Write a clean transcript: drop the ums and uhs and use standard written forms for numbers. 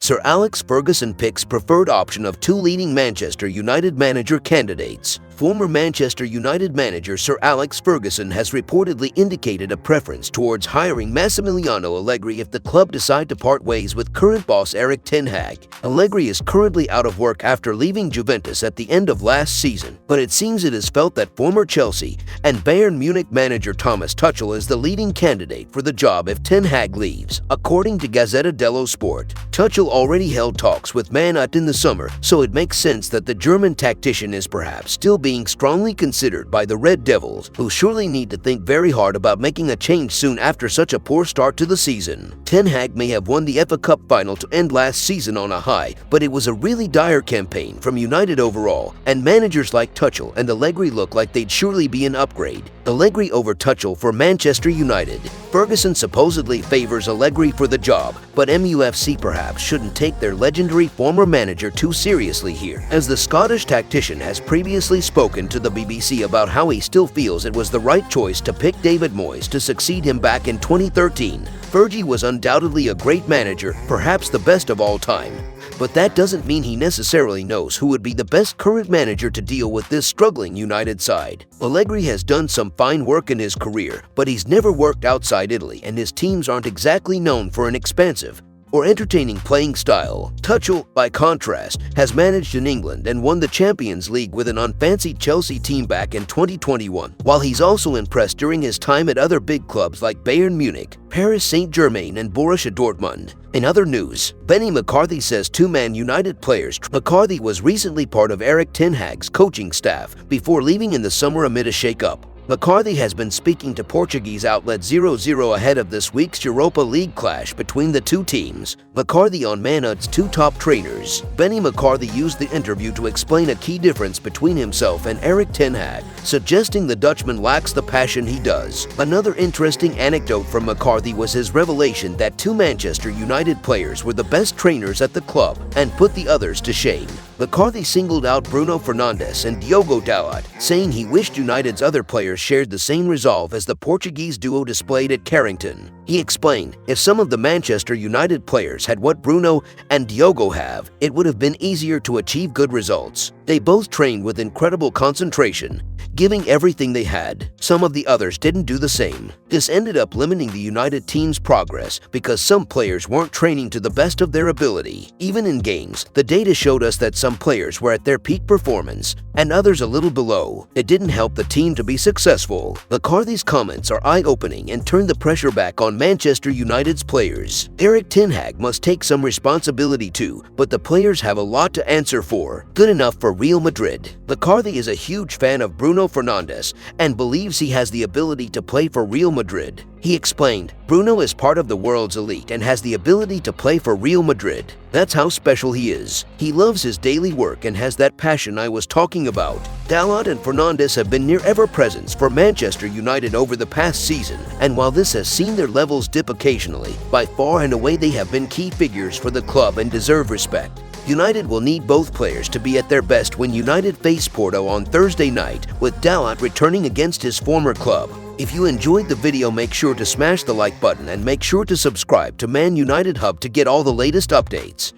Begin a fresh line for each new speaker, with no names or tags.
Sir Alex Ferguson picks preferred option of two leading Manchester United manager candidates. Former Manchester United manager Sir Alex Ferguson has reportedly indicated a preference towards hiring Massimiliano Allegri if the club decide to part ways with current boss Erik ten Hag. Allegri is currently out of work after leaving Juventus at the end of last season, but it seems it is felt that former Chelsea and Bayern Munich manager Thomas Tuchel is the leading candidate for the job if ten Hag leaves. According to Gazzetta dello Sport, Tuchel already held talks with Man United in the summer, so it makes sense that the German tactician is perhaps still being strongly considered by the Red Devils, who surely need to think very hard about making a change soon after such a poor start to the season. Ten Hag may have won the FA Cup final to end last season on a high, but it was a really dire campaign from United overall, and managers like Tuchel and Allegri look like they'd surely be an upgrade. Allegri over Tuchel for Manchester United. Ferguson supposedly favors Allegri for the job, but MUFC perhaps shouldn't take their legendary former manager too seriously here, as the Scottish tactician has previously spoken to the BBC about how he still feels it was the right choice to pick David Moyes to succeed him back in 2013. Fergie was undoubtedly a great manager, perhaps the best of all time. But that doesn't mean he necessarily knows who would be the best current manager to deal with this struggling United side. Allegri has done some fine work in his career, but he's never worked outside Italy, and his teams aren't exactly known for an expansive or entertaining playing style. Tuchel, by contrast, has managed in England and won the Champions League with an unfancied Chelsea team back in 2021, while he's also impressed during his time at other big clubs like Bayern Munich, Paris Saint-Germain and Borussia Dortmund. In other news, Benny McCarthy says two Man United players. McCarthy was recently part of Erik ten Hag's coaching staff before leaving in the summer amid a shake-up. McCarthy has been speaking to Portuguese outlet 00 ahead of this week's Europa League clash between the two teams. McCarthy on Man United's two top trainers. Benny McCarthy used the interview to explain a key difference between himself and Erik ten Hag, suggesting the Dutchman lacks the passion he does. Another interesting anecdote from McCarthy was his revelation that two Manchester United players were the best trainers at the club and put the others to shame. McCarthy singled out Bruno Fernandes and Diogo Dalot, saying he wished United's other players shared the same resolve as the Portuguese duo displayed at Carrington. He explained, if some of the Manchester United players had what Bruno and Diogo have, it would have been easier to achieve good results. They both trained with incredible concentration, giving everything they had. Some of the others didn't do the same. This ended up limiting the United team's progress because some players weren't training to the best of their ability. Even in games, the data showed us that some players were at their peak performance and others a little below. It didn't help the team to be successful. McCarthy's comments are eye-opening and turn the pressure back on Manchester United's players. Erik ten Hag must take some responsibility too, but the players have a lot to answer for. Good enough for Real Madrid. McCarthy is a huge fan of Bruno Fernandes and believes he has the ability to play for Real Madrid. He explained, Bruno is part of the world's elite and has the ability to play for Real Madrid. That's how special he is. He loves his daily work and has that passion I was talking about. Dalot and Fernandes have been near ever-presence for Manchester United over the past season, and while this has seen their levels dip occasionally, by far and away they have been key figures for the club and deserve respect. United will need both players to be at their best when United face Porto on Thursday night, with Dalot returning against his former club. If you enjoyed the video, make sure to smash the like button and make sure to subscribe to Man United Hub to get all the latest updates.